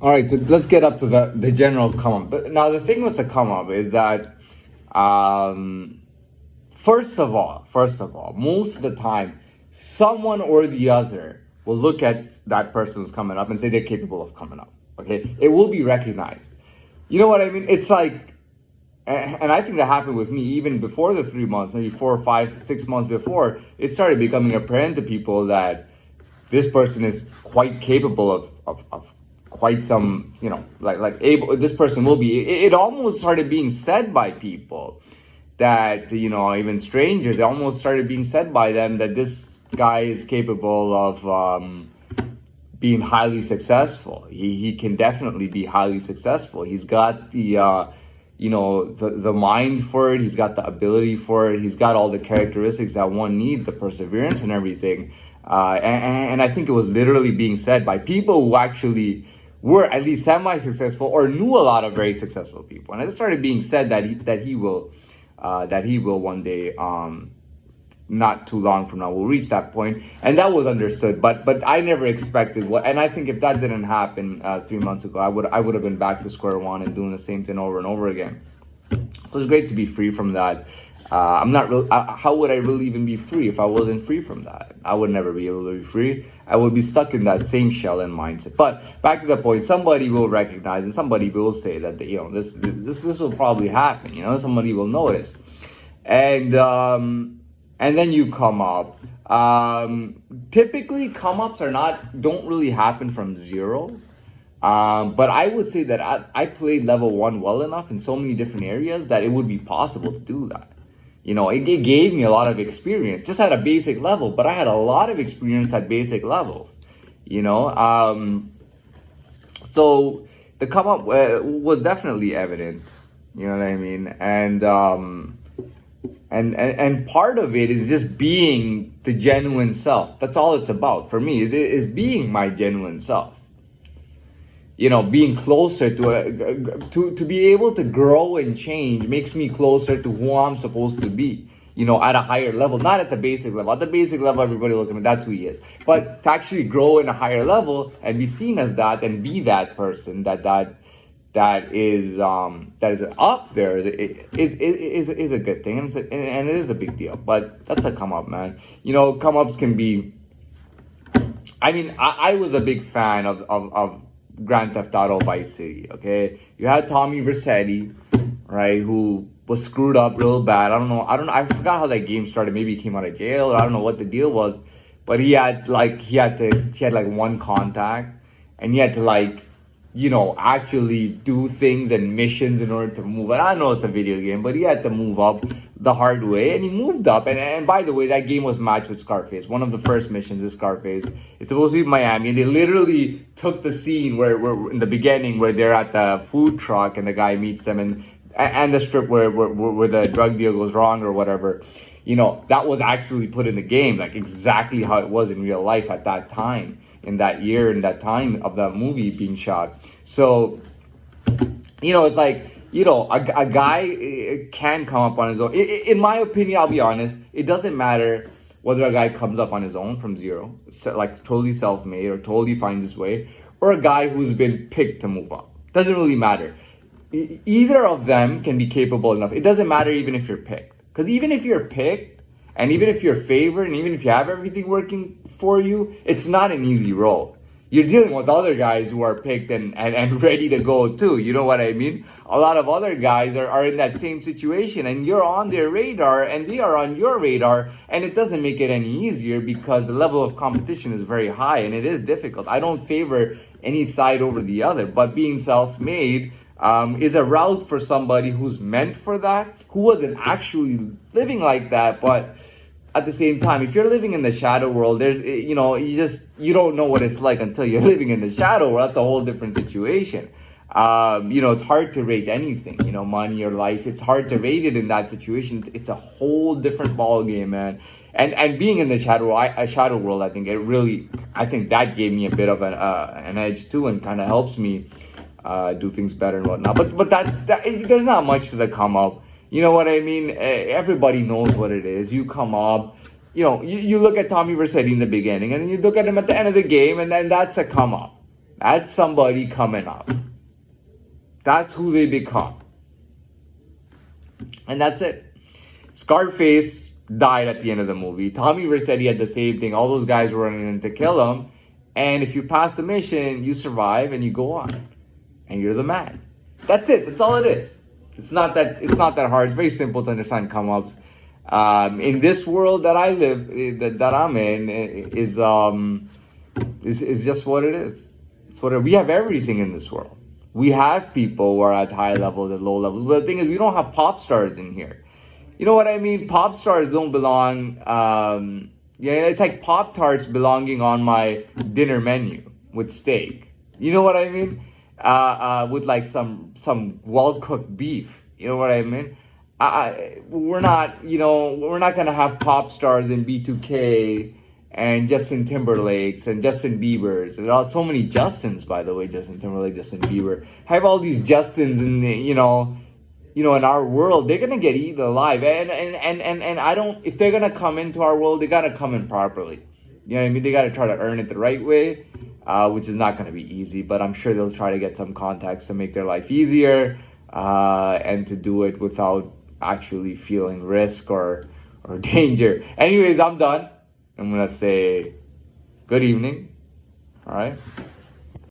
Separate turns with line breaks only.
All right, so let's get up to the general come up. But now the thing with the come up is that, um, first of all, most of the time, someone or the other will look at that person who's coming up and say they're capable of coming up. Okay, it will be recognized. You know what I mean? It's like, and I think that happened with me even before the 3 months, maybe 4 or 5, 6 months before. It started becoming apparent to people that this person is quite capable of quite some, like able, this person will be. It almost started being said by people that, even strangers, it almost started being said by them that this guy is capable of being highly successful. He can definitely be highly successful. He's got the mind for it. He's got the ability for it. He's got all the characteristics that one needs, the perseverance and everything. And I think it was literally being said by people who actually were at least semi-successful or knew a lot of very successful people. And it started being said that he will one day, not too long from now, will reach that point, and that was understood. But I never expected what, and I think if that didn't happen 3 months ago, I would have been back to square one and doing the same thing over and over again. It was great to be free from that. I'm not real. How would I really even be free if I wasn't free from that? I would never be able to be free. I would be stuck in that same shell and mindset. But back to the point, somebody will recognize and somebody will say that this will probably happen. Somebody will notice, and then you come up. Typically, come ups don't really happen from zero. But I would say that I played level 1 well enough in so many different areas that it would be possible to do that. It gave me a lot of experience just at a basic level, but I had a lot of experience at basic levels, so the come up was definitely evident, you know what I mean? And part of it is just being the genuine self. That's all it's about for me, is being my genuine self. Being closer to be able to grow and change makes me closer to who I'm supposed to be, at a higher level, not at the basic level. At the basic level, everybody look at me, that's who he is. But to actually grow in a higher level and be seen as that and be that person that is up there is a good thing, and it is a big deal. But that's a come up, man. Come ups can be. I mean, I was a big fan of Grand Theft Auto Vice City. Okay, you had Tommy Vercetti, right, who was screwed up real bad. I forgot how that game started. Maybe he came out of jail, or I don't know what the deal was, but he had like one contact, and he had to actually do things and missions in order to move. And I know it's a video game, but he had to move up the hard way, and he moved up. And by the way, that game was matched with Scarface. One of the first missions is Scarface. It's supposed to be Miami, and they literally took the scene where in the beginning where they're at the food truck and the guy meets them, and the strip where the drug deal goes wrong or whatever. That was actually put in the game, like exactly how it was in real life at that time, in that year, in that time of that movie being shot. So, it's like, a guy can come up on his own. In my opinion, I'll be honest, it doesn't matter whether a guy comes up on his own from zero, like totally self-made or totally finds his way, or a guy who's been picked to move up. Doesn't really matter. Either of them can be capable enough. It doesn't matter even if you're picked. Because even if you're picked, and even if you're favored, and even if you have everything working for you, it's not an easy role. You're dealing with other guys who are picked and ready to go too. You know what I mean? A lot of other guys are in that same situation, and you're on their radar and they are on your radar, and it doesn't make it any easier because the level of competition is very high and it is difficult. I don't favor any side over the other, but being self-made is a route for somebody who's meant for that, who wasn't actually living like that, but at the same time, if you're living in the shadow world, there's, you don't know what it's like until you're living in the shadow world. That's a whole different situation. It's hard to rate anything, money or life. It's hard to rate it in that situation. It's a whole different ball game, man. And being in the shadow world, I think that gave me a bit of an edge too, and kind of helps me do things better and whatnot. But there's not much to the come up. You know what I mean? Everybody knows what it is. You come up, you look at Tommy Vercetti in the beginning, and then you look at him at the end of the game, and then that's a come up. That's somebody coming up. That's who they become. And that's it. Scarface died at the end of the movie. Tommy Vercetti had the same thing. All those guys were running in to kill him. And if you pass the mission, you survive and you go on. And you're the man. That's it. That's all it is. It's not that hard. It's very simple to understand come ups. In this world that I live, that I'm in, is just what it is. It's what we have everything in this world. We have people who are at high levels, at low levels. But the thing is, we don't have pop stars in here. You know what I mean? Pop stars don't belong. It's like Pop-Tarts belonging on my dinner menu with steak. You know what I mean? With like some well-cooked beef. You know what I mean? We're not gonna have pop stars in B2K and Justin Timberlakes and Justin Biebers. There are so many Justins, by the way. Justin Timberlake, Justin Bieber. Have all these Justins in the, in our world. They're gonna get eaten alive. And I don't. If they're gonna come into our world, they gotta come in properly. You know what I mean? They gotta try to earn it the right way, which is not gonna be easy. But I'm sure they'll try to get some contacts to make their life easier, and to do it without actually feeling risk or danger. Anyways, I'm done. I'm gonna say good evening. All right.